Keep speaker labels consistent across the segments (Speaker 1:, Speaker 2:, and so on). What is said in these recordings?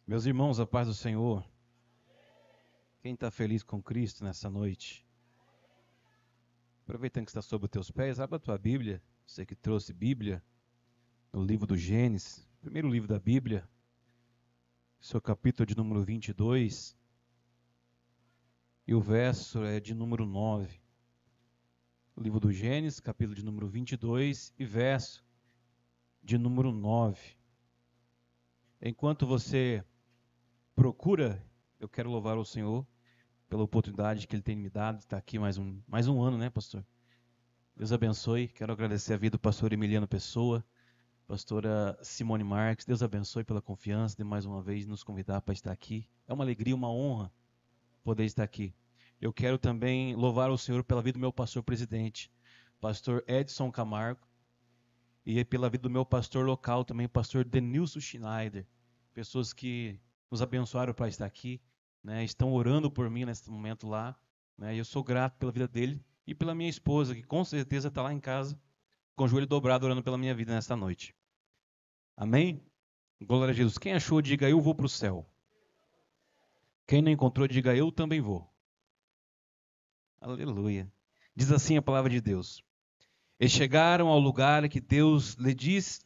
Speaker 1: Meus irmãos, a paz do Senhor. Quem está feliz com Cristo nessa noite? Aproveitando que está sob os teus pés, abra a tua Bíblia. Você que trouxe Bíblia, no livro do Gênesis, primeiro livro da Bíblia, seu capítulo de número 22, e o verso é de número 9. O livro do Gênesis, capítulo de número 22 e verso de número 9. Enquanto você procura, eu quero louvar o Senhor pela oportunidade que Ele tem me dado de estar aqui mais um ano, né, pastor? Deus abençoe. Quero agradecer a vida do pastor Emiliano Pessoa, pastora Simone Marques. Deus abençoe pela confiança de mais uma vez nos convidar para estar aqui. É uma alegria, uma honra poder estar aqui. Eu quero também louvar o Senhor pela vida do meu pastor presidente, pastor Edson Camargo, e pela vida do meu pastor local também, pastor Denilson Schneider. Pessoas que nos abençoaram para estar aqui, né, estão orando por mim nesse momento lá, né, e eu sou grato pela vida dele e pela minha esposa, que com certeza está lá em casa, com o joelho dobrado, orando pela minha vida nesta noite. Amém? Glória a Jesus. Quem achou, diga eu vou para o céu. Quem não encontrou, diga eu também vou. Aleluia. Diz assim a palavra de Deus. E chegaram ao lugar que Deus lhe disse,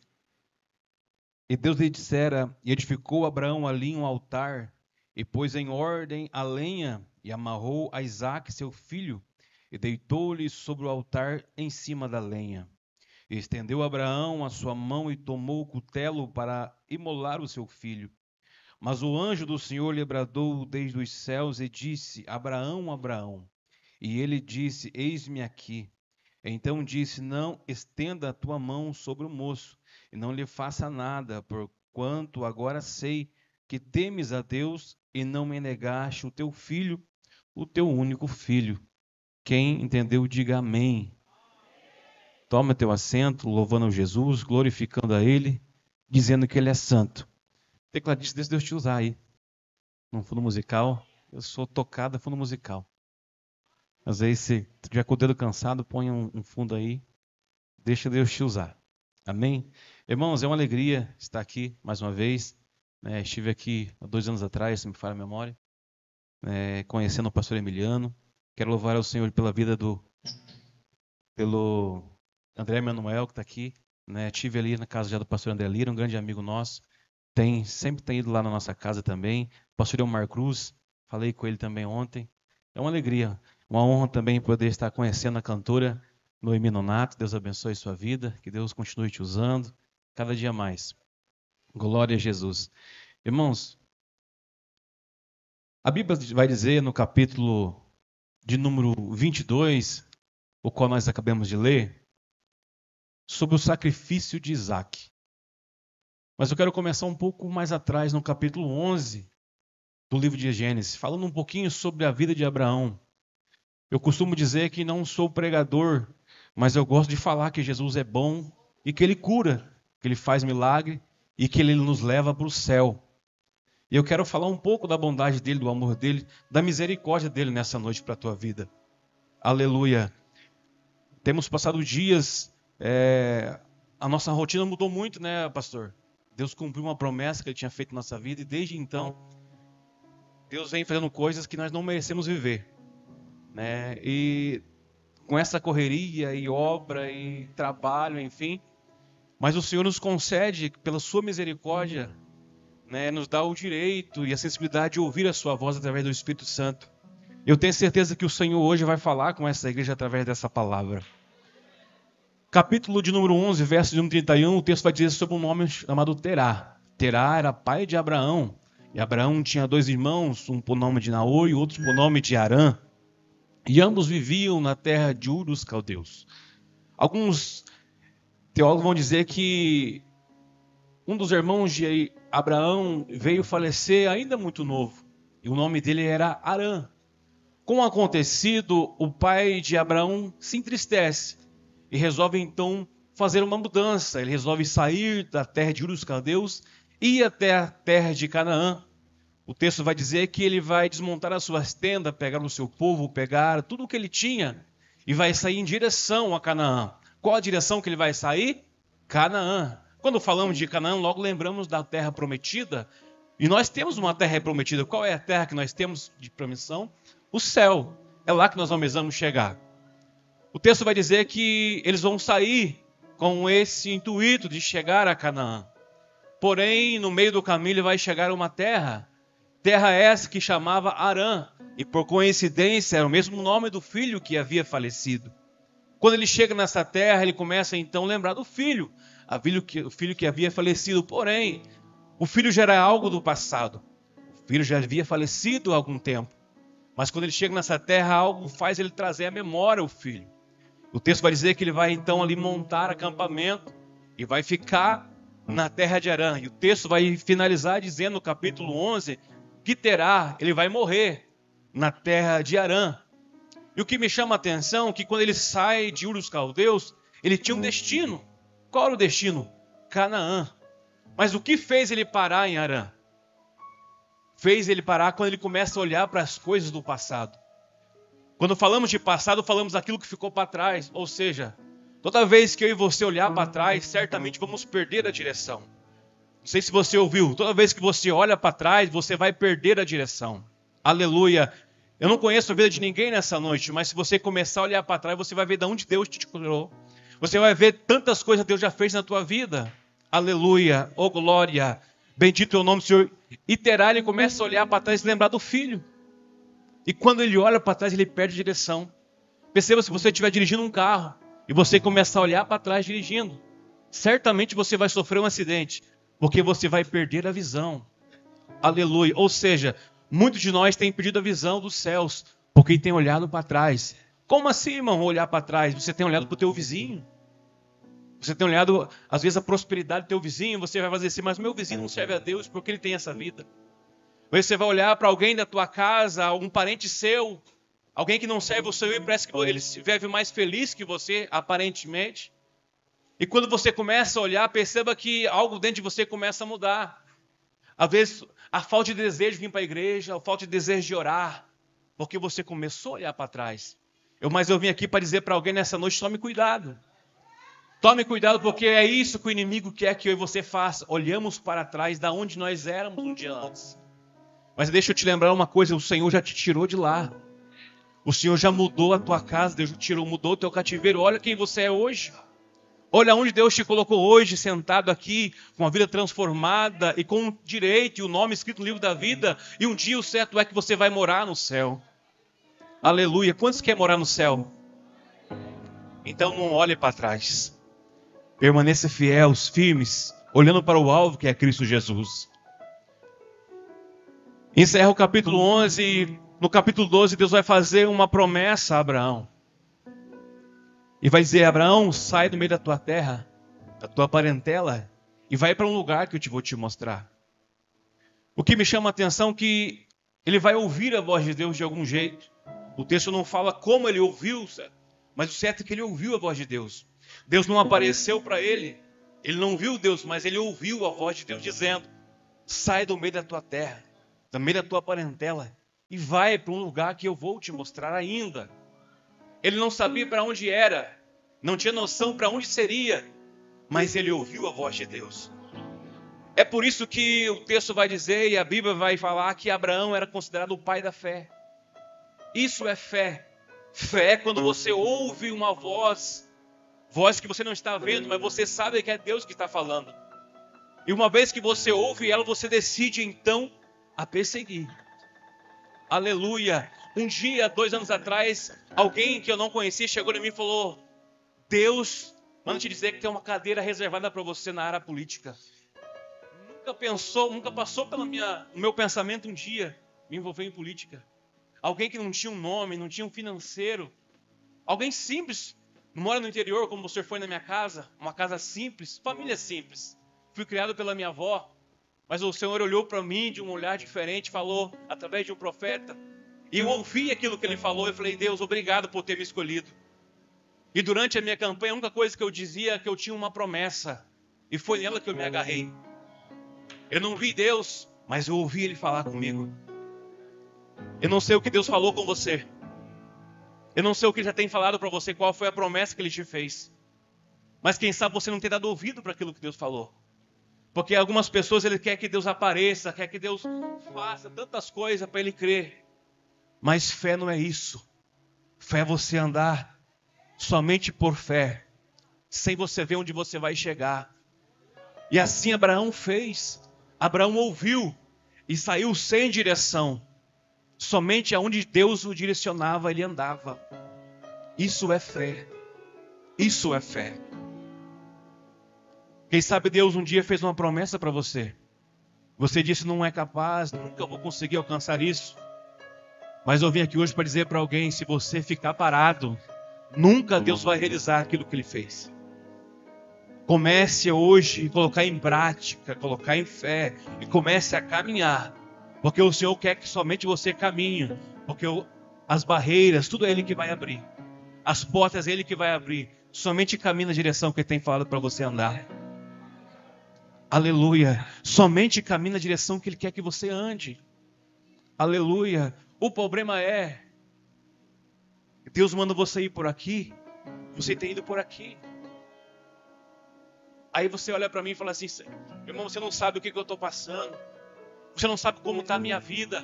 Speaker 1: e Deus lhe dissera, e edificou Abraão ali um altar, e pôs em ordem a lenha, e amarrou a Isaque seu filho, e deitou-lhe sobre o altar em cima da lenha. E estendeu Abraão a sua mão e tomou o cutelo para imolar o seu filho. Mas o anjo do Senhor lhe bradou desde os céus e disse, Abraão, Abraão. E ele disse, eis-me aqui. Então disse, não estenda a tua mão sobre o moço, e não lhe faça nada, porquanto agora sei que temes a Deus e não me negaste o teu filho, o teu único filho. Quem entendeu, diga amém. Toma teu assento, louvando a Jesus, glorificando a Ele, dizendo que Ele é santo. Tecladista, deixa Deus te usar aí. No fundo musical, eu sou tocada fundo musical. Às vezes, se tiver com o dedo cansado, põe um fundo aí, deixa Deus te usar. Amém? Irmãos, é uma alegria estar aqui mais uma vez. Estive aqui há 2 anos atrás, se me falha a memória, conhecendo o pastor Emiliano. Quero louvar ao Senhor pela vida pelo André Manuel, que está aqui. Estive ali na casa já do pastor André Lira, um grande amigo nosso. Sempre tem ido lá na nossa casa também. Pastor Elmar Cruz, falei com ele também ontem. É uma alegria, uma honra também poder estar conhecendo a cantora Noemi Nonato. Deus abençoe sua vida, que Deus continue te usando cada dia mais. Glória a Jesus. Irmãos, a Bíblia vai dizer no capítulo de número 22, o qual nós acabamos de ler, sobre o sacrifício de Isaque. Mas eu quero começar um pouco mais atrás, no capítulo 11 do livro de Gênesis, falando um pouquinho sobre a vida de Abraão. Eu costumo dizer que não sou pregador, mas eu gosto de falar que Jesus é bom e que Ele cura, que Ele faz milagre e que Ele nos leva para o céu. E eu quero falar um pouco da bondade dEle, do amor dEle, da misericórdia dEle nessa noite para a tua vida. Aleluia. Temos passado dias, a nossa rotina mudou muito, né, pastor? Deus cumpriu uma promessa que Ele tinha feito na nossa vida e desde então, Deus vem fazendo coisas que nós não merecemos viver. E com essa correria e obra e trabalho, enfim, mas o Senhor nos concede, pela sua misericórdia, nos dá o direito e a sensibilidade de ouvir a sua voz através do Espírito Santo. Eu tenho certeza que o Senhor hoje vai falar com essa igreja através dessa palavra. Capítulo de número 11, verso de número 31, o texto vai dizer sobre um homem chamado Terá. Terá era pai de Abraão, e Abraão tinha 2 irmãos, um por nome de Naor e outro por nome de Harã. E ambos viviam na terra de Ur dos Caldeus. Alguns teólogos vão dizer que um dos irmãos de Abraão veio falecer ainda muito novo. E o nome dele era Harã. Com o acontecido, o pai de Abraão se entristece e resolve então fazer uma mudança. Ele resolve sair da terra de Ur dos Caldeus e ir até a terra de Canaã. O texto vai dizer que ele vai desmontar as suas tendas, pegar o seu povo, pegar tudo o que ele tinha e vai sair em direção a Canaã. Qual a direção que ele vai sair? Canaã. Quando falamos de Canaã, logo lembramos da terra prometida, E nós temos uma terra prometida. Qual é a terra que nós temos de promissão? O céu. É lá que nós almejamos chegar. O texto vai dizer que eles vão sair com esse intuito de chegar a Canaã. Porém, no meio do caminho ele vai chegar a uma terra essa que chamava Harã. E por coincidência era o mesmo nome do filho que havia falecido. Quando ele chega nessa terra, ele começa então a lembrar do filho. O filho que havia falecido. Porém, o filho já era algo do passado. O filho já havia falecido há algum tempo. Mas quando ele chega nessa terra, algo faz ele trazer à memória o filho. O texto vai dizer que ele vai então ali montar acampamento e vai ficar na terra de Harã. E o texto vai finalizar dizendo no capítulo 11 que ele vai morrer na terra de Harã. E o que me chama a atenção é que quando ele sai de Ur dos Caldeus, ele tinha um destino. Qual era o destino? Canaã. Mas o que fez ele parar em Harã? Fez ele parar quando ele começa a olhar para as coisas do passado. Quando falamos de passado, falamos daquilo que ficou para trás. Ou seja, toda vez que eu e você olhar para trás, certamente vamos perder a direção. Não sei se você ouviu. Toda vez que você olha para trás, você vai perder a direção. Aleluia. Eu não conheço a vida de ninguém nessa noite, mas se você começar a olhar para trás, você vai ver de onde Deus te tirou. Você vai ver tantas coisas que Deus já fez na tua vida. Aleluia. Oh glória. Bendito é o nome do Senhor. E Terá, ele começa a olhar para trás e lembrar do filho. E quando ele olha para trás, ele perde a direção. Perceba, se você estiver dirigindo um carro e você começar a olhar para trás dirigindo, certamente você vai sofrer um acidente, porque você vai perder a visão. Aleluia. Ou seja, muitos de nós têm perdido a visão dos céus, porque tem olhado para trás. Como assim, irmão, olhar para trás? Você tem olhado para o teu vizinho? Você tem olhado, às vezes, a prosperidade do teu vizinho, você vai fazer assim, mas meu vizinho não serve a Deus porque ele tem essa vida. Você vai olhar para alguém da tua casa, algum parente seu, alguém que não serve o Senhor e parece que ele vive mais feliz que você, aparentemente. E quando você começa a olhar, perceba que algo dentro de você começa a mudar. Às vezes, a falta de desejo de vir para a igreja, a falta de desejo de orar, porque você começou a olhar para trás. Mas eu vim aqui para dizer para alguém nessa noite, tome cuidado. Tome cuidado, porque é isso que o inimigo quer que eu e você faça. Olhamos para trás da onde nós éramos um dia antes. Mas deixa eu te lembrar uma coisa, o Senhor já te tirou de lá. O Senhor já mudou a tua casa, Deus mudou o teu cativeiro. Olha quem você é hoje. Olha onde Deus te colocou hoje, sentado aqui, com a vida transformada e com o direito e o nome escrito no livro da vida. E um dia o certo é que você vai morar no céu. Aleluia. Quantos querem morar no céu? Então não olhe para trás. Permaneça fiéis, firmes, olhando para o alvo que é Cristo Jesus. Encerra o capítulo 11. No capítulo 12, Deus vai fazer uma promessa a Abraão. E vai dizer, Abraão, sai do meio da tua terra, da tua parentela, e vai para um lugar que eu vou te mostrar. O que me chama a atenção é que ele vai ouvir a voz de Deus de algum jeito. O texto não fala como ele ouviu, mas o certo é que ele ouviu a voz de Deus. Deus não apareceu para ele, ele não viu Deus, mas ele ouviu a voz de Deus dizendo, sai do meio da tua terra, do meio da tua parentela, e vai para um lugar que eu vou te mostrar ainda. Ele não sabia para onde era, não tinha noção para onde seria, mas ele ouviu a voz de Deus. É por isso que o texto vai dizer, e a Bíblia vai falar, que Abraão era considerado o pai da fé. Isso é fé. Fé é quando você ouve uma voz que você não está vendo, mas você sabe que é Deus que está falando. E uma vez que você ouve ela, você decide então a perseguir. Aleluia. Um dia, 2 anos atrás, alguém que eu não conhecia chegou em mim e falou, Deus manda te dizer que tem uma cadeira reservada para você na área política. Nunca passou pelo meu pensamento um dia me envolver em política. Alguém que não tinha um nome, não tinha um financeiro. Alguém simples, mora no interior, como você foi na minha casa, uma casa simples, família simples. Fui criado pela minha avó, mas o Senhor olhou para mim de um olhar diferente, falou através de um profeta. E eu ouvi aquilo que ele falou e falei, Deus, obrigado por ter me escolhido. E durante a minha campanha, a única coisa que eu dizia é que eu tinha uma promessa. E foi nela que eu me agarrei. Eu não vi Deus, mas eu ouvi Ele falar comigo. Eu não sei o que Deus falou com você. Eu não sei o que Ele já tem falado para você, qual foi a promessa que Ele te fez. Mas quem sabe você não ter dado ouvido para aquilo que Deus falou. Porque algumas pessoas ele quer que Deus apareça, quer que Deus faça tantas coisas para ele crer. Mas fé não é isso. Fé é você andar somente por fé, sem você ver onde você vai chegar. E assim Abraão fez. Abraão ouviu e saiu sem direção. Somente aonde Deus o direcionava, ele andava. Isso é fé. Isso é fé. Quem sabe Deus um dia fez uma promessa para você. Você disse, não é capaz, nunca vou conseguir alcançar isso. Mas eu vim aqui hoje para dizer para alguém, se você ficar parado, nunca Deus vai realizar aquilo que Ele fez. Comece hoje a colocar em prática, colocar em fé e comece a caminhar. Porque o Senhor quer que somente você caminhe. Porque as barreiras, tudo é Ele que vai abrir. As portas é Ele que vai abrir. Somente caminhe na direção que Ele tem falado para você andar. Aleluia. Somente caminhe na direção que Ele quer que você ande. Aleluia. O problema é, Deus manda você ir por aqui, você tem ido por aqui. Aí você olha para mim e fala assim, irmão, você não sabe o que eu estou passando. Você não sabe como está a minha vida.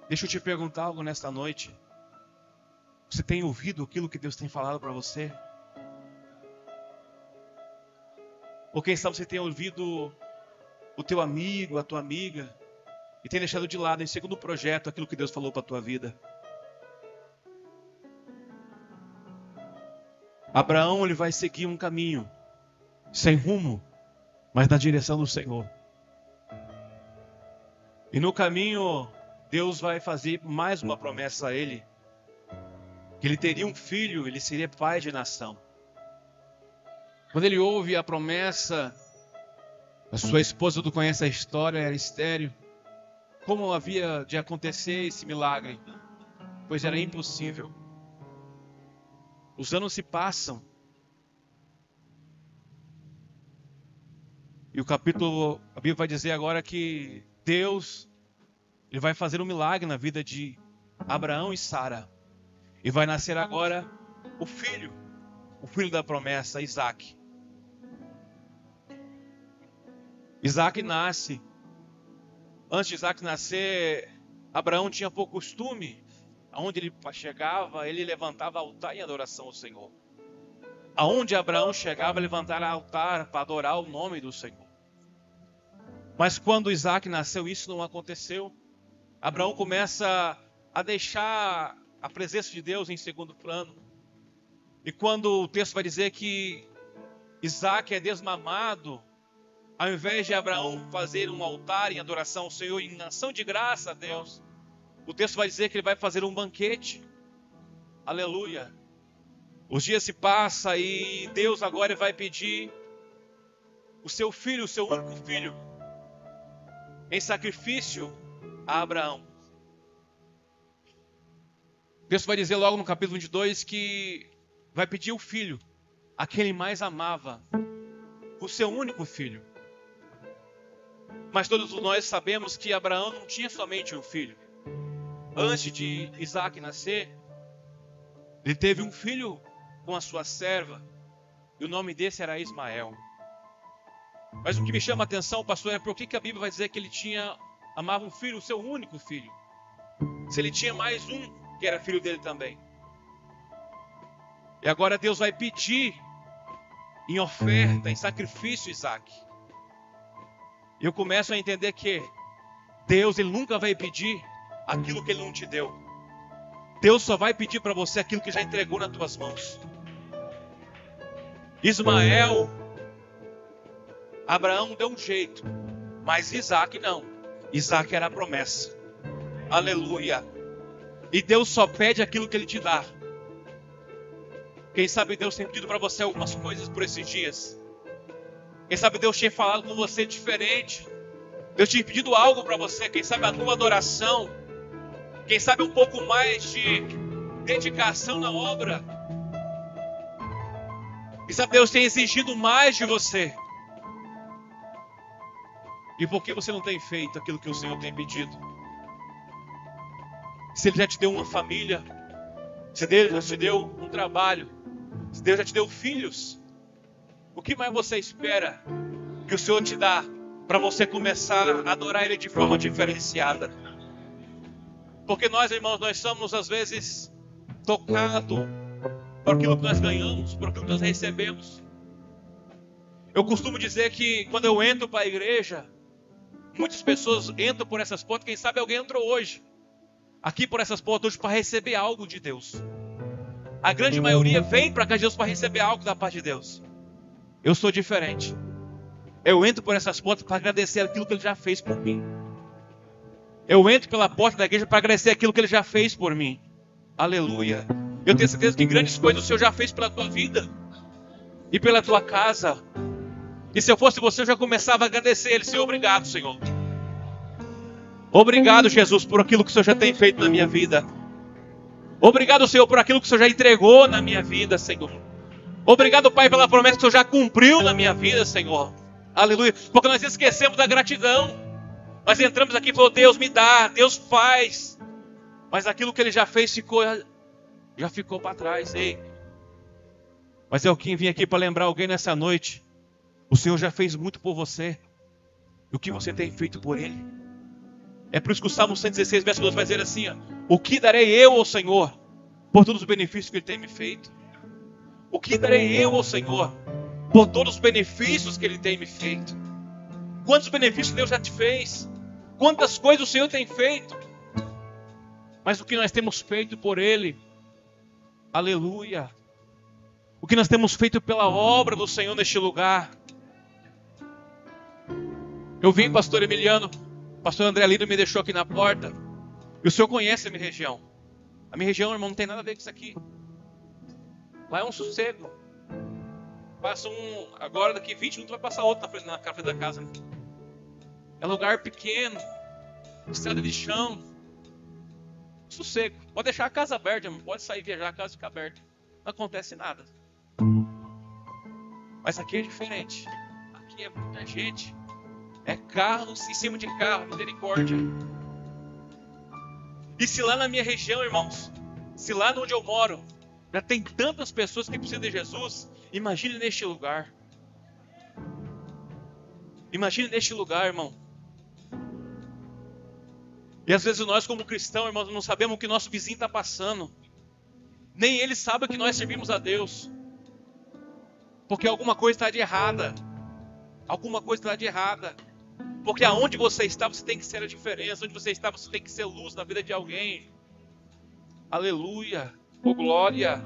Speaker 1: Deixa eu te perguntar algo nesta noite. Você tem ouvido aquilo que Deus tem falado para você? Ou quem sabe você tem ouvido o teu amigo, a tua amiga, e tem deixado de lado em segundo projeto aquilo que Deus falou para a tua vida. Abraão, ele vai seguir um caminho sem rumo, mas na direção do Senhor. E no caminho, Deus vai fazer mais uma promessa a ele, que ele teria um filho, ele seria pai de nação. Quando ele ouve a promessa, a sua esposa, tu conhece a história, era estéril. Como havia de acontecer esse milagre? Pois era impossível. Os anos se passam. E a Bíblia vai dizer agora que Deus, ele vai fazer um milagre na vida de Abraão e Sara. E vai nascer agora o filho da promessa, Isaac. Isaac nasce. Antes de Isaac nascer, Abraão tinha pouco costume. Aonde ele chegava, ele levantava altar em adoração ao Senhor. Aonde Abraão chegava, levantava altar para adorar o nome do Senhor. Mas quando Isaac nasceu, isso não aconteceu. Abraão começa a deixar a presença de Deus em segundo plano. E quando o texto vai dizer que Isaac é desmamado, ao invés de Abraão fazer um altar em adoração ao Senhor, em ação de graça a Deus, o texto vai dizer que ele vai fazer um banquete. Aleluia. Os dias se passam e Deus agora vai pedir o seu filho, o seu único filho, em sacrifício a Abraão. O texto vai dizer logo no capítulo 22 que vai pedir o filho, a quem ele mais amava, o seu único filho. Mas todos nós sabemos que Abraão não tinha somente um filho. Antes de Isaac nascer, ele teve um filho com a sua serva, e o nome desse era Ismael. Mas o que me chama a atenção, pastor, é por que a Bíblia vai dizer que ele amava um filho, o seu único filho, se ele tinha mais um que era filho dele também. E agora Deus vai pedir em oferta, em sacrifício, Isaac. E eu começo a entender que Deus, ele nunca vai pedir aquilo que ele não te deu. Deus só vai pedir para você aquilo que já entregou nas tuas mãos. Ismael, Abraão deu um jeito, mas Isaac não. Isaac era a promessa. Aleluia. E Deus só pede aquilo que ele te dá. Quem sabe Deus tem pedido para você algumas coisas por esses dias. Quem sabe Deus tinha falado com você diferente. Deus tinha pedido algo para você. Quem sabe a tua adoração. Quem sabe um pouco mais de dedicação na obra. Quem sabe Deus tem exigido mais de você. E por que você não tem feito aquilo que o Senhor tem pedido? Se Ele já te deu uma família, se Deus já te deu um trabalho, se Deus já te deu filhos, O que mais você espera que o Senhor te dá para você começar a adorar Ele de forma diferenciada? Porque nós, irmãos, nós somos às vezes tocados por aquilo que nós ganhamos, por aquilo que nós recebemos. Eu costumo dizer que quando eu entro para a igreja, muitas pessoas entram por essas portas, quem sabe alguém entrou hoje, aqui por essas portas hoje para receber algo de Deus. A grande maioria vem para cá de Deus para receber algo da parte de Deus. Eu sou diferente. Eu entro por essas portas para agradecer aquilo que Ele já fez por mim. Eu entro pela porta da igreja para agradecer aquilo que Ele já fez por mim. Aleluia. Eu tenho certeza que grandes coisas o Senhor já fez pela tua vida e pela tua casa. E se eu fosse você, eu já começava a agradecer Ele. Senhor, obrigado, Senhor. Obrigado, Jesus, por aquilo que o Senhor já tem feito na minha vida. Obrigado, Senhor, por aquilo que o Senhor já entregou na minha vida, Senhor. Obrigado, Pai, pela promessa que o Senhor já cumpriu na minha vida, Senhor. Aleluia. Porque nós esquecemos da gratidão. Nós entramos aqui e falamos, Deus me dá, Deus faz. Mas aquilo que Ele já fez já ficou para trás. Ei. Mas eu vim aqui para lembrar alguém nessa noite. O Senhor já fez muito por você. E o que você tem feito por Ele? É por isso que o Salmo 116, verso 12 vai dizer assim, ó, o que darei eu ao Senhor por todos os benefícios que Ele tem me feito? O que darei eu ao Senhor por todos os benefícios que Ele tem me feito? Quantos benefícios Deus já te fez? Quantas coisas o Senhor tem feito? Mas o que nós temos feito por Ele? Aleluia! O que nós temos feito pela obra do Senhor neste lugar? Eu vim, pastor Emiliano, pastor André Lindo me deixou aqui na porta. E o Senhor conhece a minha região. A minha região, irmão, não tem nada a ver com isso aqui. Lá é um sossego. Passa agora daqui 20 minutos vai passar outro na frente da casa. É lugar pequeno, estrada de chão, sossego. Pode deixar a casa aberta, irmão. Pode sair viajar, a casa fica aberta. Não acontece nada. Mas aqui é diferente. Aqui é muita gente. É carros em cima de carro, misericórdia. E se lá na minha região, irmãos, se lá onde eu moro, já tem tantas pessoas que precisam de Jesus, imagine neste lugar. Imagine neste lugar, irmão. E às vezes nós como cristãos, irmãos, não sabemos o que nosso vizinho está passando. Nem ele sabe que nós servimos a Deus. Porque alguma coisa está de errada. Alguma coisa está de errada. Porque aonde você está, você tem que ser a diferença. Onde você está, você tem que ser luz na vida de alguém. Aleluia. Oh, glória.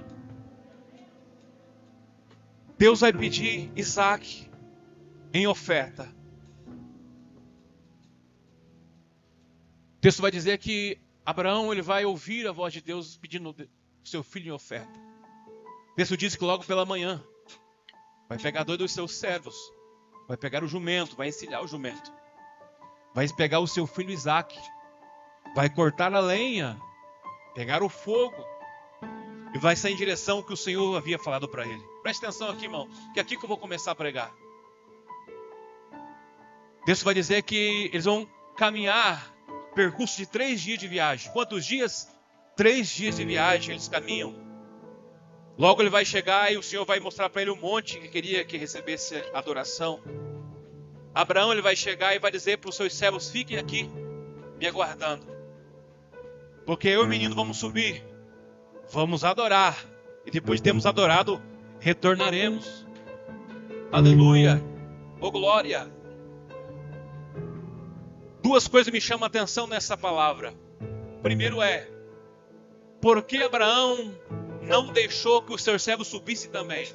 Speaker 1: Deus vai pedir Isaac em oferta. O texto vai dizer que Abraão ele vai ouvir a voz de Deus pedindo seu filho em oferta. O texto diz que logo pela manhã vai pegar 2 dos seus servos, vai pegar o jumento, vai encilhar o jumento, vai pegar o seu filho Isaac, vai cortar a lenha, pegar o fogo e vai sair em direção ao que o Senhor havia falado para ele. Preste atenção aqui, irmão, que é aqui que eu vou começar a pregar. O texto vai dizer que eles vão caminhar percurso de 3 dias de viagem. Quantos dias? 3 dias de viagem eles caminham. Logo ele vai chegar e o Senhor vai mostrar para ele um monte que queria que recebesse adoração. Abraão ele vai chegar e vai dizer para os seus servos, fiquem aqui me aguardando. Porque eu e o menino vamos subir, vamos adorar. E depois de termos adorado, retornaremos. Aleluia. Oh glória. 2 coisas me chamam a atenção nessa palavra. Primeiro é, por que Abraão não deixou que os seus servos subissem também?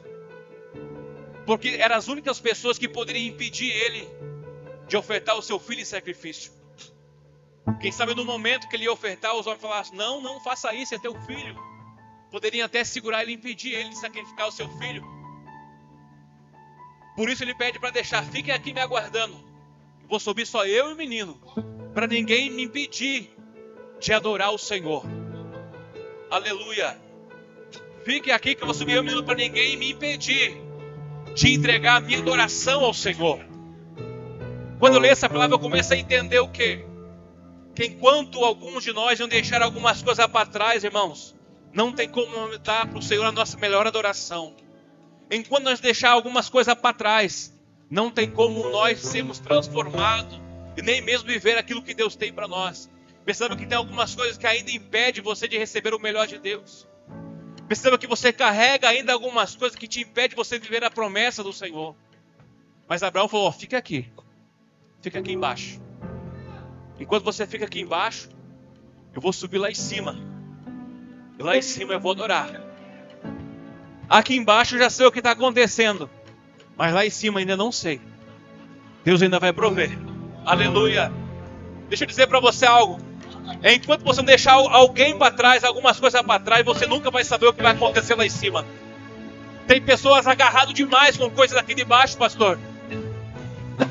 Speaker 1: Porque eram as únicas pessoas que poderiam impedir ele de ofertar o seu filho em sacrifício. Quem sabe no momento que ele ia ofertar, os homens falassem, não faça isso, é teu filho. Poderiam até segurar ele e impedir ele de sacrificar o seu filho. Por isso ele pede para deixar, fiquem aqui me aguardando. Vou subir só eu e o menino, para ninguém me impedir de adorar o Senhor. Aleluia. Fiquem aqui que eu vou subir eu e o menino para ninguém me impedir de entregar a minha adoração ao Senhor. Quando eu leio essa palavra eu começo a entender o quê? Que enquanto alguns de nós não deixaram algumas coisas para trás, irmãos, não tem como dar para o Senhor a nossa melhor adoração. enquanto nós deixar algumas coisas para trás, não tem como nós sermos transformados e nem mesmo viver aquilo que Deus tem para nós. Perceba que tem algumas coisas que ainda impedem você de receber o melhor de Deus. Perceba que você carrega ainda algumas coisas que te impedem você de viver a promessa do Senhor. Mas Abraão falou, fica aqui embaixo. Enquanto você fica aqui embaixo, eu vou subir lá em cima. E lá em cima eu vou adorar. Aqui embaixo eu já sei o que está acontecendo, mas lá em cima ainda não sei. Deus ainda vai prover. Aleluia. Deixa eu dizer para você algo. Enquanto você não deixar alguém para trás, algumas coisas para trás, você nunca vai saber o que vai acontecer lá em cima. Tem pessoas agarradas demais com coisas aqui de baixo, pastor.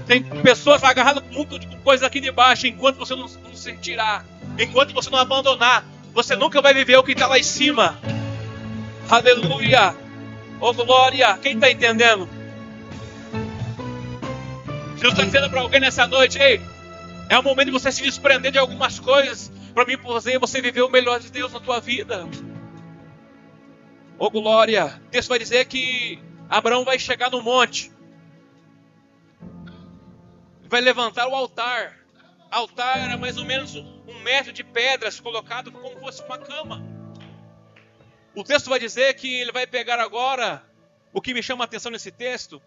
Speaker 1: Tem pessoas agarradas com coisas aqui de baixo. Enquanto você não se tirar, enquanto você não abandonar, você nunca vai viver o que está lá em cima. Aleluia. Oh glória. Quem está entendendo? Jesus está dizendo para alguém nessa noite, ei, é o momento de você se desprender de algumas coisas para mim fazer você viver o melhor de Deus na tua vida. Oh glória. O texto vai dizer que Abraão vai chegar no monte, vai levantar o altar. O altar era mais ou menos 1 metro de pedras colocado como fosse uma cama. O texto vai dizer que ele vai pegar agora, o que me chama a atenção nesse texto,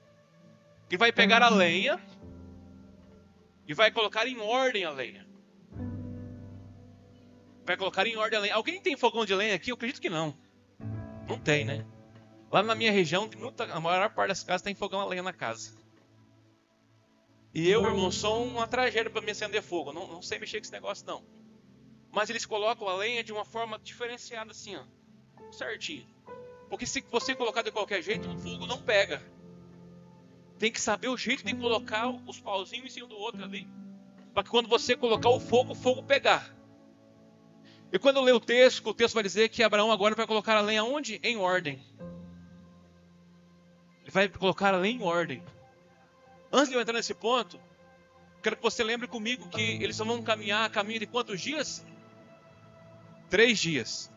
Speaker 1: que vai pegar a lenha e vai colocar em ordem a lenha. Vai colocar em ordem a lenha. Alguém tem fogão de lenha aqui? Eu acredito que não. Não tem, né? Lá na minha região, a maior parte das casas tem fogão a lenha na casa. E eu, irmão, sou uma tragédia para me acender fogo. Não sei mexer com esse negócio, não. Mas eles colocam a lenha de uma forma diferenciada, assim, ó. Certinho. Porque se você colocar de qualquer jeito, o fogo não pega. Tem que saber o jeito de colocar os pauzinhos em cima do outro ali. Para que quando você colocar o fogo pegar. E quando eu leio o texto vai dizer que Abraão agora vai colocar a lenha onde? Em ordem. Ele vai colocar a lenha em ordem. Antes de eu entrar nesse ponto, quero que você lembre comigo que eles só vão caminhar caminho de quantos dias? 3 dias.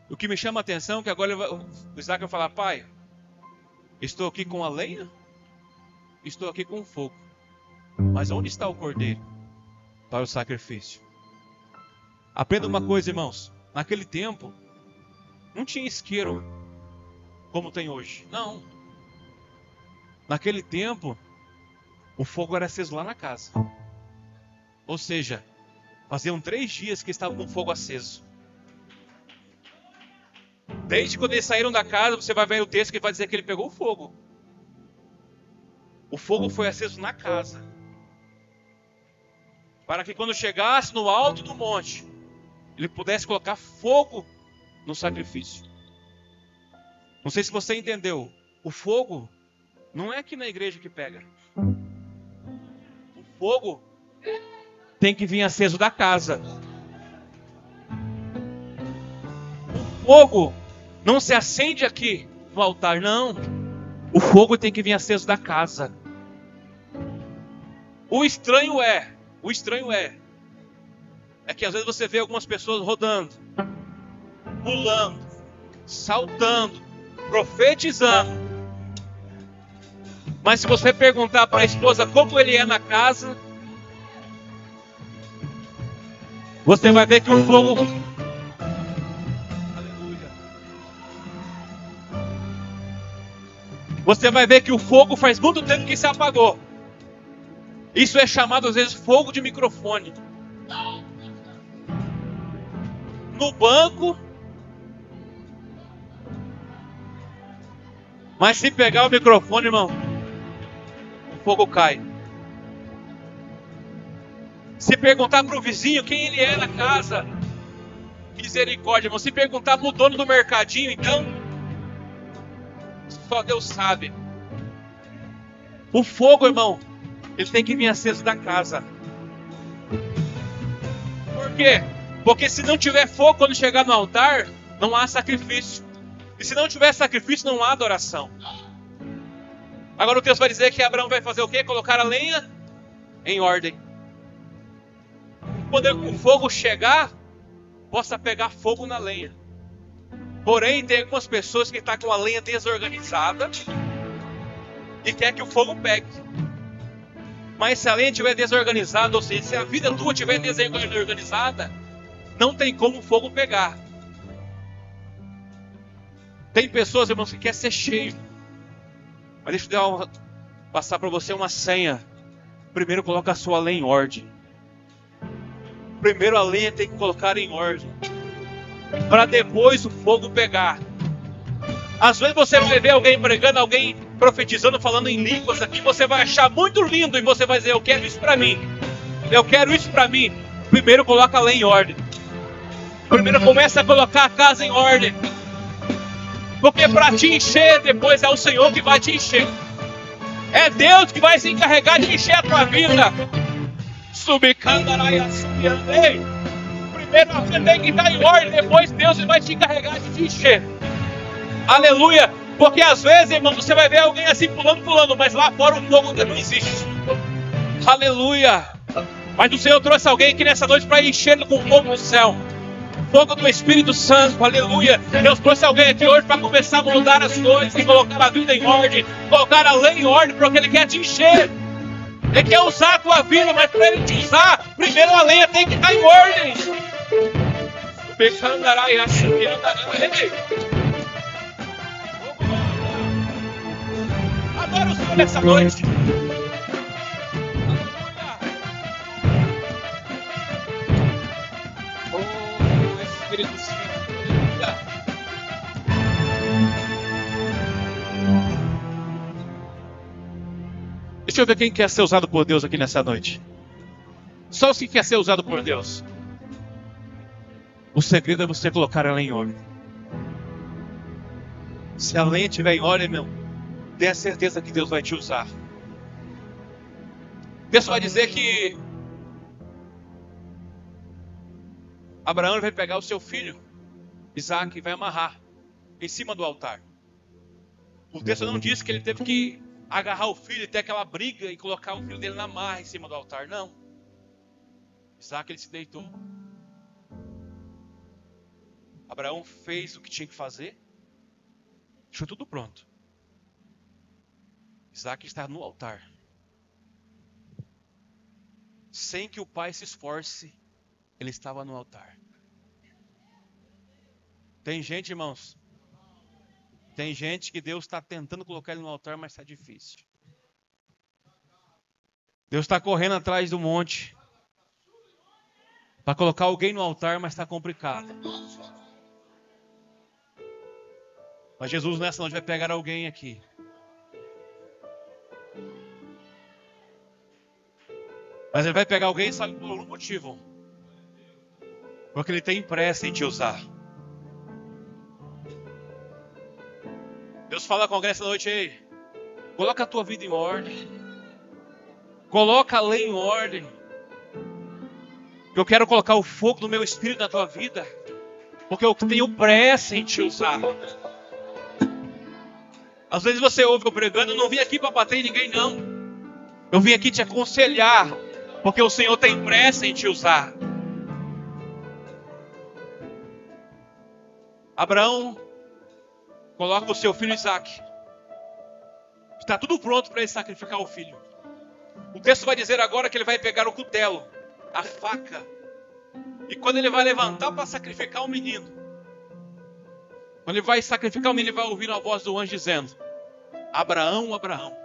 Speaker 1: O que me chama a atenção é que agora o Isaac vai falar, pai, estou aqui com a lenha, estou aqui com o fogo. Mas onde está o cordeiro para o sacrifício? Aprenda uma coisa, irmãos. Naquele tempo, não tinha isqueiro como tem hoje. Não. Naquele tempo, o fogo era aceso lá na casa. Ou seja, faziam 3 dias que estavam com o fogo aceso. Desde quando eles saíram da casa, você vai ver o texto que vai dizer que ele pegou o fogo. O fogo foi aceso na casa. Para que quando chegasse no alto do monte, ele pudesse colocar fogo no sacrifício. Não sei se você entendeu. O fogo não é aqui na igreja que pega. O fogo tem que vir aceso da casa. O fogo não se acende aqui no altar, não. O fogo tem que vir aceso da casa. O estranho é que às vezes você vê algumas pessoas rodando, pulando, saltando, profetizando. Mas se você perguntar para a esposa como ele é na casa, você vai ver que o fogo... Aleluia. Você vai ver que o fogo faz muito tempo que se apagou. Isso é chamado às vezes fogo de microfone. No banco. Mas se pegar o microfone, irmão, o fogo cai. Se perguntar para o vizinho quem ele é na casa, misericórdia, irmão. Se perguntar para o dono do mercadinho, então, só Deus sabe. O fogo, irmão, ele tem que vir aceso da casa. Por quê? Porque se não tiver fogo quando chegar no altar, não há sacrifício. E se não tiver sacrifício, não há adoração. Agora o texto vai dizer que Abraão vai fazer o quê? Colocar a lenha em ordem. Quando o fogo chegar, possa pegar fogo na lenha. Porém, tem algumas pessoas que estão com a lenha desorganizada e quer que o fogo pegue. Mas se a lenha estiver desorganizada, ou seja, se a vida tua estiver desorganizada, não tem como o fogo pegar. Tem pessoas, irmãos, que querem ser cheio. Mas deixa eu passar para você uma senha. Primeiro coloca a sua lenha em ordem. Primeiro a lenha tem que colocar em ordem, para depois o fogo pegar. Às vezes você vai ver alguém pregando, alguém profetizando, falando em línguas aqui, você vai achar muito lindo e você vai dizer, eu quero isso para mim. Eu quero isso para mim. Primeiro coloca a lenha em ordem. Primeiro começa a colocar a casa em ordem. Porque para te encher, depois é o Senhor que vai te encher. É Deus que vai se encarregar de encher a tua vida. Primeiro você tem que estar em ordem, depois Deus vai te encarregar de te encher. Aleluia. Porque às vezes, irmão, você vai ver alguém assim pulando, mas lá fora o fogo ainda não existe. Aleluia. Mas o Senhor trouxe alguém aqui nessa noite para encher com o fogo do céu. Fogo do Espírito Santo, aleluia. Deus trouxe alguém aqui hoje para começar a mudar as coisas e colocar a vida em ordem, colocar a lei em ordem, porque Ele quer te encher. Ele quer usar a tua vida, mas para Ele te usar, primeiro a lenha tem que estar em ordem. Adora o Senhor nessa noite. Espírito Santo. Deixa eu ver quem quer ser usado por Deus aqui nessa noite. Só os que quer ser usado por Deus. O segredo é você colocar ela em ordem. Se a lenha estiver em ordem, meu, tenha certeza que Deus vai te usar. Deus vai dizer que Abraão vai pegar o seu filho, Isaac, e vai amarrar em cima do altar. O texto não diz que ele teve que agarrar o filho e ter aquela briga e colocar o filho dele na marra em cima do altar. Não. Isaac, ele se deitou. Abraão fez o que tinha que fazer. Deixou tudo pronto. Isaac está no altar. Sem que o pai se esforce, ele estava no altar. Tem gente, irmãos, tem gente que Deus está tentando colocar ele no altar, mas está difícil. Deus está correndo atrás do monte para colocar alguém no altar, mas está complicado. Mas Jesus nessa noite vai pegar alguém aqui. Mas Ele vai pegar alguém, sabe, por um motivo. Porque Ele tem pressa em te usar. Deus fala com alguém essa noite, ei, coloca a tua vida em ordem. Coloca a lei em ordem. Eu quero colocar o fogo do meu Espírito na tua vida. Porque eu tenho pressa em te usar. Às vezes você ouve eu pregando, eu não vim aqui para bater em ninguém, não. Eu vim aqui te aconselhar. Porque o Senhor tem pressa em te usar. Abraão coloca o seu filho Isaac. Está tudo pronto para ele sacrificar o filho. O texto vai dizer agora que ele vai pegar o cutelo, a faca. E quando ele vai levantar para sacrificar o menino, quando ele vai sacrificar o menino, ele vai ouvir a voz do anjo dizendo: Abraão, Abraão,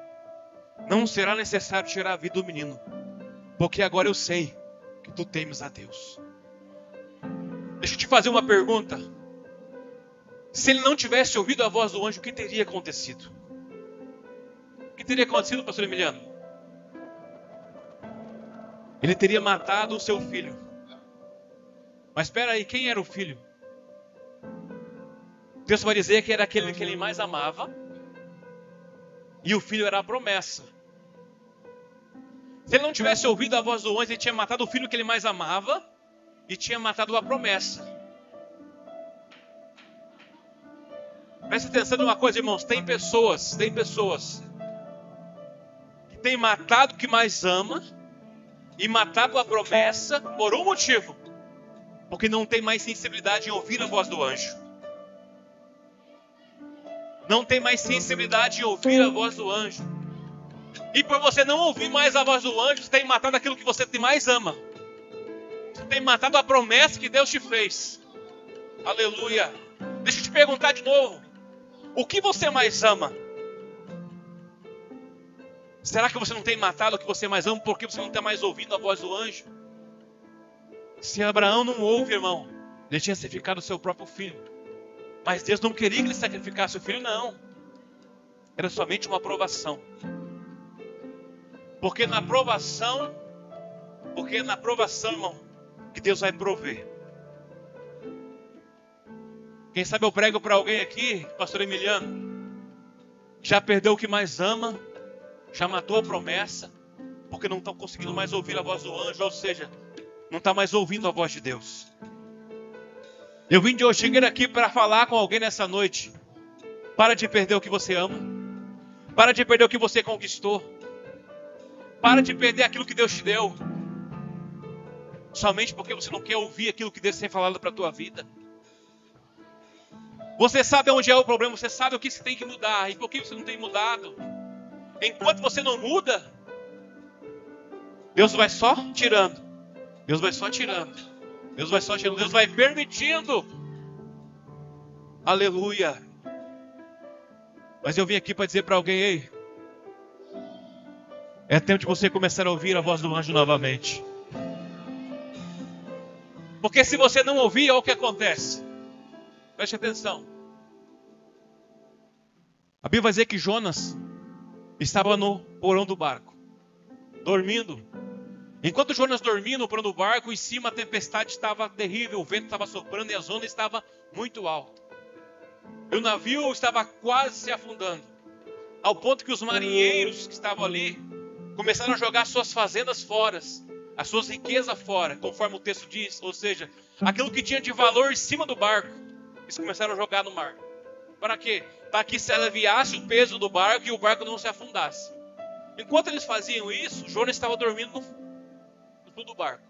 Speaker 1: não será necessário tirar a vida do menino, porque agora eu sei que tu temes a Deus. Deixa eu te fazer uma pergunta. Se ele não tivesse ouvido a voz do anjo, o que teria acontecido? O que teria acontecido, pastor Emiliano? Ele teria matado o seu filho. Mas espera aí, quem era o filho? Deus vai dizer que era aquele que ele mais amava. E o filho era a promessa. Se ele não tivesse ouvido a voz do anjo, ele tinha matado o filho que ele mais amava. E tinha matado a promessa. Presta atenção numa coisa, irmãos. Tem pessoas que têm matado o que mais ama e matado a promessa por um motivo. Porque não tem mais sensibilidade em ouvir a voz do anjo. não tem mais sensibilidade em ouvir a voz do anjo. E por você não ouvir mais a voz do anjo, você tem matado aquilo que você mais ama. Você tem matado a promessa que Deus te fez. Aleluia. Deixa eu te perguntar de novo. O que você mais ama? Será que você não tem matado o que você mais ama porque você não está mais ouvindo a voz do anjo? Se Abraão não ouve, irmão, ele tinha sacrificado o seu próprio filho. Mas Deus não queria que ele sacrificasse o filho, não. Era somente uma aprovação. Porque na aprovação, irmão, que Deus vai prover. Quem sabe eu prego para alguém aqui, pastor Emiliano, já perdeu o que mais ama, já matou a promessa, porque não estão conseguindo mais ouvir a voz do anjo, ou seja, não está mais ouvindo a voz de Deus. Eu cheguei aqui para falar com alguém nessa noite. Para de perder o que você ama. Para de perder o que você conquistou. Para de perder aquilo que Deus te deu. Somente porque você não quer ouvir aquilo que Deus tem falado para a tua vida. Você sabe onde é o problema. Você sabe o que você tem que mudar. E por que você não tem mudado? Enquanto você não muda, Deus vai só tirando. Deus vai só tirando. Deus vai só tirando. Deus vai permitindo. Aleluia. Mas eu vim aqui para dizer para alguém: ei, é tempo de você começar a ouvir a voz do anjo novamente. Porque se você não ouvir, olha o que acontece. Preste atenção. A Bíblia vai dizer que Jonas estava no porão do barco, dormindo. Enquanto Jonas dormia no porão do barco, em cima a tempestade estava terrível, o vento estava soprando e a onda estava muito alta. E o navio estava quase se afundando, ao ponto que os marinheiros que estavam ali começaram a jogar suas fazendas fora, as suas riquezas fora, conforme o texto diz, ou seja, aquilo que tinha de valor em cima do barco, eles começaram a jogar no mar. Para quê? Para que se aliviasse o peso do barco e o barco não se afundasse. Enquanto eles faziam isso, Jonas estava dormindo no fundo do barco.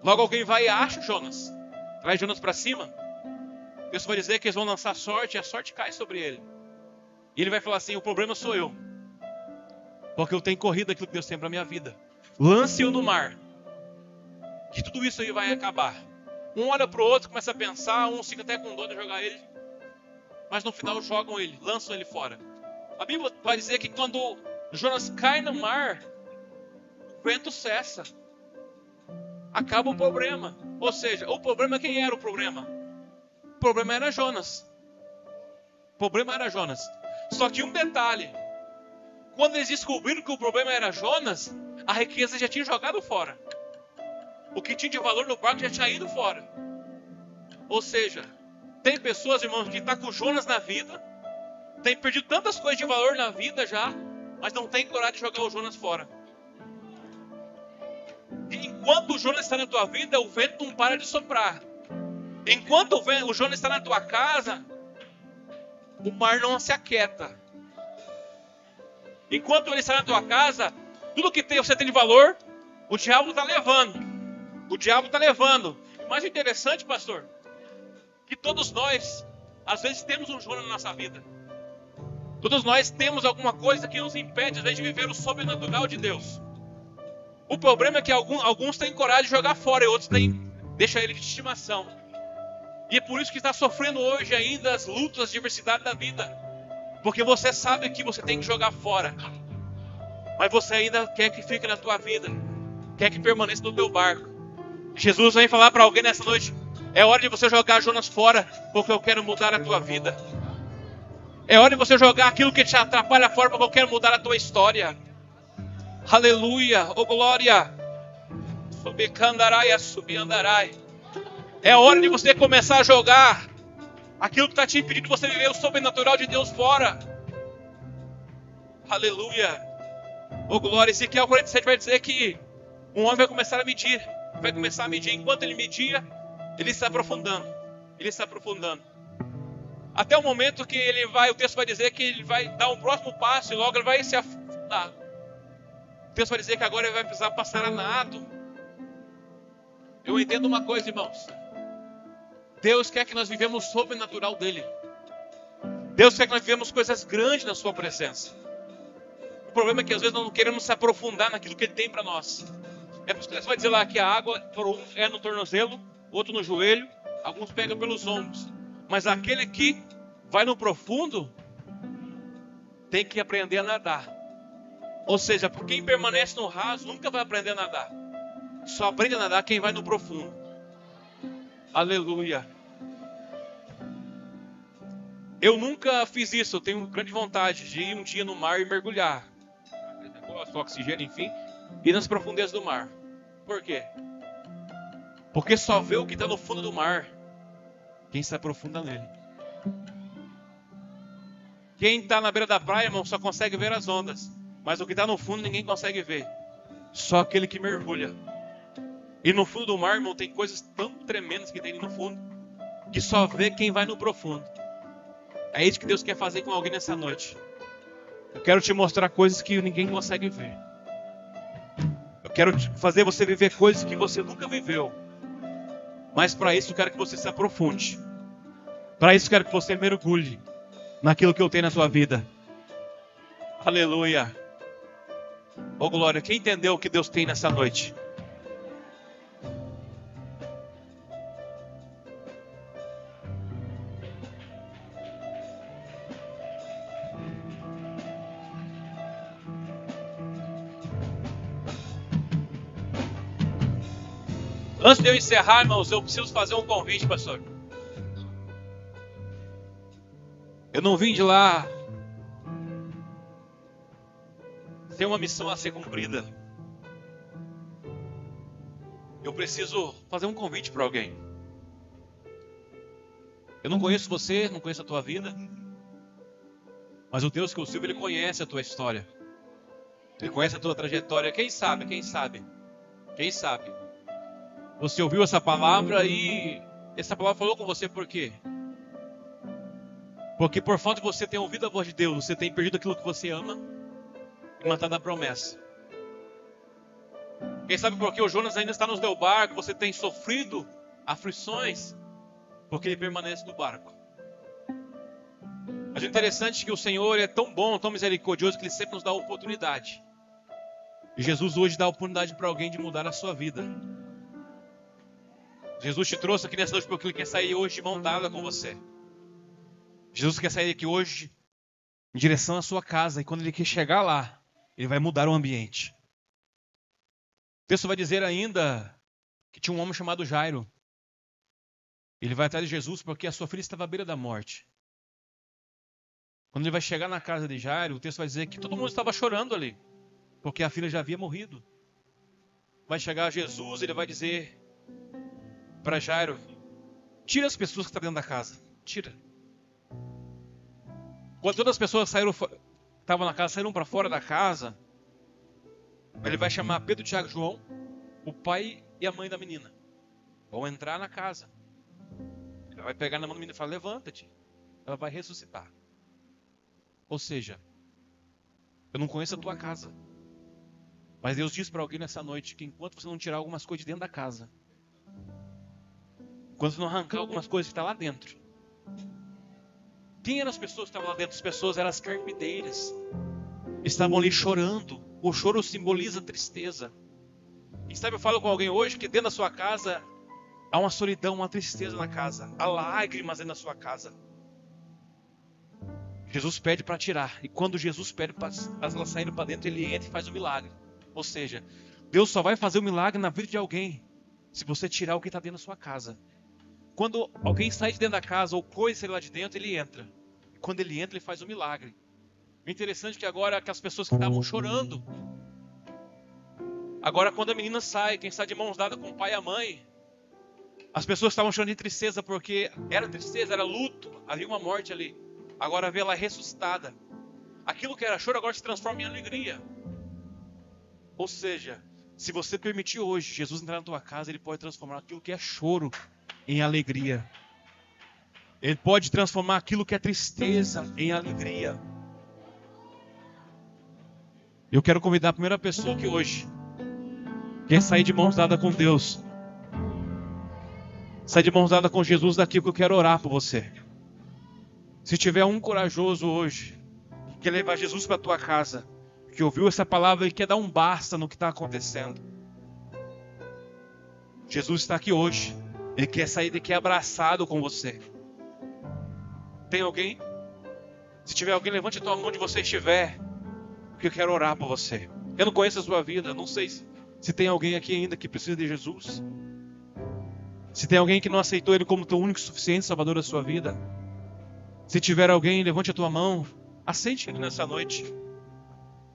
Speaker 1: Logo alguém vai e acha Jonas, traz Jonas para cima. Deus vai dizer que eles vão lançar sorte e a sorte cai sobre ele. E ele vai falar assim: o problema sou eu, porque eu tenho corrido aquilo que Deus tem para a minha vida. Lance-o no mar, que tudo isso aí vai acabar. Um olha para o outro, começa a pensar, um fica até com dor de jogar ele, mas no final jogam ele, lançam ele fora. A Bíblia vai dizer que quando Jonas cai no mar, o vento cessa. Acaba o problema. Ou seja, o problema, quem era o problema? O problema era Jonas. O problema era Jonas. Só que um detalhe: quando eles descobriram que o problema era Jonas, a riqueza já tinha jogado fora. O que tinha de valor no barco já tinha ido fora. Ou seja, tem pessoas, irmãos, que estão com Jonas na vida, tem perdido tantas coisas de valor na vida já, mas não tem coragem de jogar o Jonas fora. E enquanto o Jonas está na tua vida, o vento não para de soprar. Enquanto o Jonas está na tua casa, o mar não se aquieta. Enquanto ele está na tua casa, tudo que você tem de valor, o diabo está levando. O diabo está levando. O mais interessante, pastor, que todos nós, às vezes, temos um Jonas na nossa vida. Todos nós temos alguma coisa que nos impede, às vezes, de viver o sobrenatural de Deus. O problema é que alguns têm coragem de jogar fora e outros deixam ele de estimação. E é por isso que está sofrendo hoje ainda as lutas, as diversidades da vida. Porque você sabe que você tem que jogar fora, mas você ainda quer que fique na tua vida, quer que permaneça no teu barco. Jesus vem falar para alguém nessa noite: é hora de você jogar Jonas fora, porque eu quero mudar a tua vida. É hora de você jogar aquilo que te atrapalha fora, porque eu quero mudar a tua história. Aleluia, oh glória. Subicandarai, subiandarai. É hora de você começar a jogar aquilo que está te impedindo de você viver o sobrenatural de Deus fora. Aleluia. Oh glória. Ezequiel 47 vai dizer que um homem vai começar a medir. Vai começar a medir. Enquanto ele media, ele está aprofundando. Ele está aprofundando. Até o momento que ele vai, o texto vai dizer que ele vai dar um próximo passo e logo ele vai se afundar. O texto vai dizer que agora ele vai precisar passar a nado. Eu entendo uma coisa, irmãos. Deus quer que nós vivemos o sobrenatural dele. Deus quer que nós vivemos coisas grandes na sua presença. O problema é que às vezes nós não queremos se aprofundar naquilo que Ele tem para nós. É por isso que você vai dizer lá que a água para um é no tornozelo, outro no joelho, alguns pegam pelos ombros. Mas aquele que vai no profundo tem que aprender a nadar. Ou seja, quem permanece no raso nunca vai aprender a nadar. Só aprende a nadar quem vai no profundo. Aleluia. Eu nunca fiz isso, eu tenho grande vontade de ir um dia no mar e mergulhar. Com oxigênio, enfim, ir nas profundezas do mar. Por quê? Porque só vê o que está no fundo do mar quem se aprofunda nele. Quem está na beira da praia, irmão, só consegue ver as ondas. Mas o que está no fundo ninguém consegue ver. Só aquele que mergulha. E no fundo do mar, irmão, tem coisas tão tremendas que tem no fundo, que só vê quem vai no profundo. É isso que Deus quer fazer com alguém nessa noite. Eu quero te mostrar coisas que ninguém consegue ver. Eu quero fazer você viver coisas que você nunca viveu. Mas para isso eu quero que você se aprofunde. Para isso eu quero que você mergulhe naquilo que eu tenho na sua vida. Aleluia. Oh glória, quem entendeu o que Deus tem nessa noite? Antes de eu encerrar, irmãos, eu preciso fazer um convite, pastor. Eu não vim de lá sem uma missão a ser cumprida. Eu preciso fazer um convite para alguém. Eu não conheço você, não conheço a tua vida, mas o Deus que eu sirvo, Ele conhece a tua história. Ele conhece a tua trajetória. Quem sabe? Você ouviu essa palavra e essa palavra falou com você por quê? Porque por falta de você ter ouvido a voz de Deus, você tem perdido aquilo que você ama e matado a promessa. Quem sabe porque o Jonas ainda está no seu barco, você tem sofrido aflições, porque ele permanece no barco. Mas o interessante é que o Senhor é tão bom, tão misericordioso, que Ele sempre nos dá a oportunidade. E Jesus hoje dá a oportunidade para alguém de mudar a sua vida. Jesus te trouxe aqui nessa noite porque Ele quer sair hoje de mão dada com você. Jesus quer sair aqui hoje em direção à sua casa. E quando Ele quer chegar lá, Ele vai mudar o ambiente. O texto vai dizer ainda que tinha um homem chamado Jairo. Ele vai atrás de Jesus porque a sua filha estava à beira da morte. Quando ele vai chegar na casa de Jairo, o texto vai dizer que todo mundo estava chorando ali, porque a filha já havia morrido. Vai chegar Jesus, ele vai dizer para Jairo: tira as pessoas que estão dentro da casa. Tira. Quando todas as pessoas estavam na casa, saíram para fora da casa, ele vai chamar Pedro, Tiago e João, o pai e a mãe da menina. Vão entrar na casa. Ele vai pegar na mão da menina e falar: levanta-te. Ela vai ressuscitar. Ou seja, eu não conheço a tua casa, mas Deus diz para alguém nessa noite que enquanto você não tirar algumas coisas de dentro da casa, enquanto você não arrancar algumas coisas que estão lá dentro. Quem eram as pessoas que estavam lá dentro? As pessoas eram as carpideiras. Estavam ali chorando. O choro simboliza tristeza. E sabe, eu falo com alguém hoje que dentro da sua casa há uma solidão, uma tristeza na casa. Há lágrimas dentro da sua casa. Jesus pede para tirar. E quando Jesus pede para elas saírem para dentro, Ele entra e faz o milagre. Ou seja, Deus só vai fazer o milagre na vida de alguém se você tirar o que está dentro da sua casa. Quando alguém sai de dentro da casa ou coisa sai lá de dentro, Ele entra. E quando Ele entra, Ele faz o milagre. O interessante é que agora aquelas pessoas que estavam chorando, agora quando a menina sai, quem está de mãos dadas com o pai e a mãe, as pessoas estavam chorando de tristeza porque era tristeza, era luto, havia uma morte ali. Agora vê ela ressuscitada. Aquilo que era choro agora se transforma em alegria. Ou seja, se você permitir hoje Jesus entrar na tua casa, Ele pode transformar aquilo que é choro em alegria. Ele pode transformar aquilo que é tristeza em alegria. Eu quero convidar a primeira pessoa que hoje quer sair de mãos dadas com Deus. Sai de mãos dadas com Jesus daqui, que eu quero orar por você. Se tiver um corajoso hoje, que quer levar Jesus para a tua casa, que ouviu essa palavra e quer dar um basta no que está acontecendo, Jesus está aqui hoje. Ele quer sair daqui abraçado com você. Tem alguém? Se tiver alguém, levante a tua mão onde você estiver, porque eu quero orar por você. Eu não conheço a sua vida, não sei se tem alguém aqui ainda que precisa de Jesus. Se tem alguém que não aceitou Ele como teu único e suficiente Salvador da sua vida. Se tiver alguém, levante a tua mão. Aceite Ele nessa noite.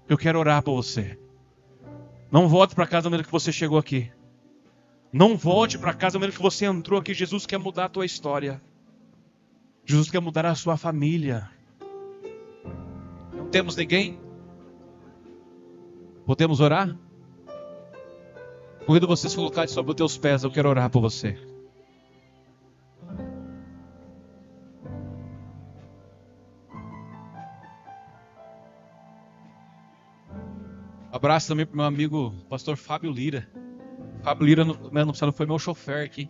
Speaker 1: Eu quero orar por você. Não volte para casa da maneira que você chegou aqui. Não volte para casa da maneira que você entrou aqui. Jesus quer mudar a tua história. Jesus quer mudar a sua família. Não temos ninguém? Podemos orar? Convido você a se colocar sobre os teus pés. Eu quero orar por você. Abraço também para o meu amigo pastor Fábio Lira. Fábio Lira no passado foi meu chofer aqui.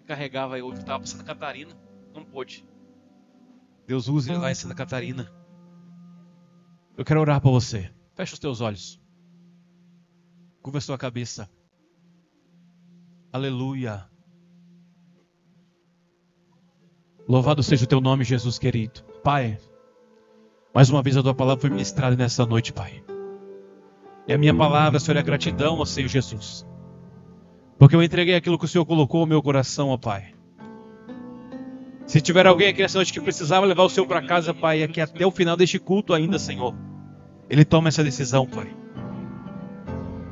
Speaker 1: Carregava eu, estava para Santa Catarina. Não pôde. Deus use ele lá em Santa Catarina. Eu quero orar por você. Fecha os teus olhos. Curva a sua cabeça. Aleluia. Louvado seja o teu nome, Jesus querido. Pai, mais uma vez a tua palavra foi ministrada nessa noite, Pai. E a minha palavra, Senhor, é gratidão ao Senhor Jesus. Porque eu entreguei aquilo que o Senhor colocou no meu coração, ó Pai. Se tiver alguém aqui nessa noite que precisava levar o Senhor para casa, Pai, aqui até o final deste culto ainda, Senhor, Ele toma essa decisão, Pai.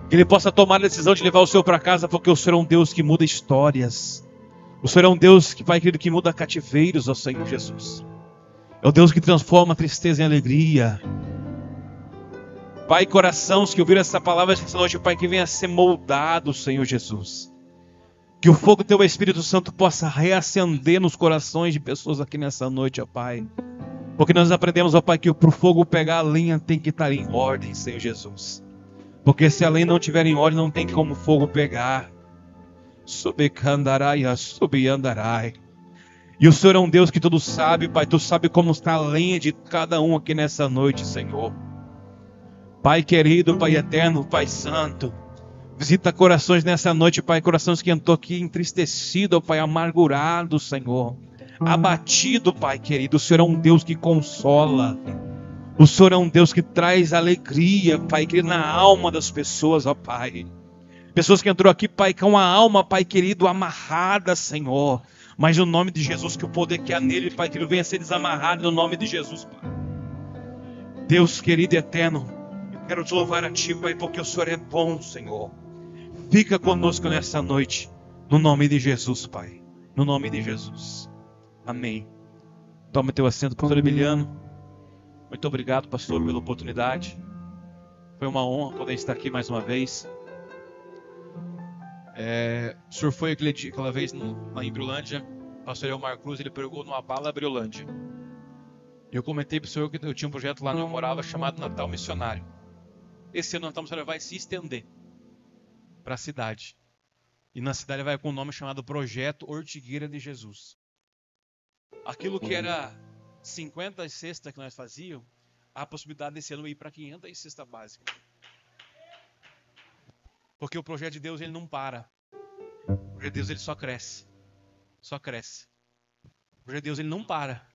Speaker 1: Que Ele possa tomar a decisão de levar o Senhor para casa, porque o Senhor é um Deus que muda histórias. O Senhor é um Deus que, Pai querido, que muda cativeiros, ó Senhor Jesus. É o Deus que transforma a tristeza em alegria. Pai, corações que ouviram essa palavra essa noite, Pai, que venha a ser moldado, Senhor Jesus. Que o fogo do Teu Espírito Santo possa reacender nos corações de pessoas aqui nessa noite, ó Pai. Porque nós aprendemos, ó Pai, que para o fogo pegar a lenha tem que estar em ordem, Senhor Jesus. Porque se a lenha não estiver em ordem, não tem como o fogo pegar. Subicandarai, subiandarai. E o Senhor é um Deus que tudo sabe, Pai. Tu sabe como está a lenha de cada um aqui nessa noite, Senhor. Pai querido, Pai eterno, Pai santo, visita corações nessa noite, Pai, corações que entrou aqui entristecido, Pai, amargurado, Senhor, abatido, Pai querido. O Senhor é um Deus que consola, o Senhor é um Deus que traz alegria, Pai querido, na alma das pessoas, ó Pai. Pessoas que entrou aqui, Pai, com a alma, Pai querido, amarrada, Senhor, mas no nome de Jesus, que o poder que há nele, Pai querido, venha ser desamarrado no nome de Jesus, Pai. Deus querido e eterno, quero te louvar a Ti, Pai, porque o Senhor é bom, Senhor. Fica conosco nessa noite, no nome de Jesus, Pai. No nome de Jesus. Amém. Toma teu assento, pastor Emiliano. Muito obrigado, pastor, pela oportunidade. Foi uma honra poder estar aqui mais uma vez. O senhor foi aquela vez lá em Briolândia. O pastor Elmar Cruz, ele pregou numa bala Briolândia. Eu comentei para o senhor que eu tinha um projeto lá onde eu morava chamado Natal Missionário. Esse ano o Natal Missionário vai se estender para a cidade. E na cidade vai com um nome chamado Projeto Ortigueira de Jesus. Aquilo que era 50 cestas que nós fazíamos, há a possibilidade desse ano ir para 500 cestas básicas. Porque o projeto de Deus, ele não para. O projeto de Deus, ele só cresce. Só cresce. O projeto de Deus, ele não para.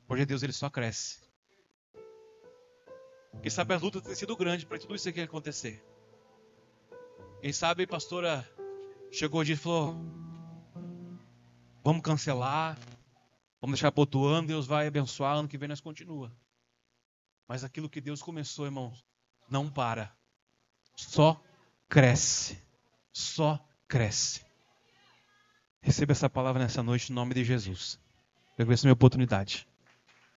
Speaker 1: O projeto de Deus, ele só cresce. Quem sabe a luta tem sido grande para tudo isso aqui acontecer. Quem sabe a pastora chegou hoje e falou: vamos cancelar, vamos deixar para outro ano, Deus vai abençoar, ano que vem nós continua. Mas aquilo que Deus começou, irmãos, não para. Só cresce. Só cresce. Receba essa palavra nessa noite em nome de Jesus. Eu agradeço a minha oportunidade.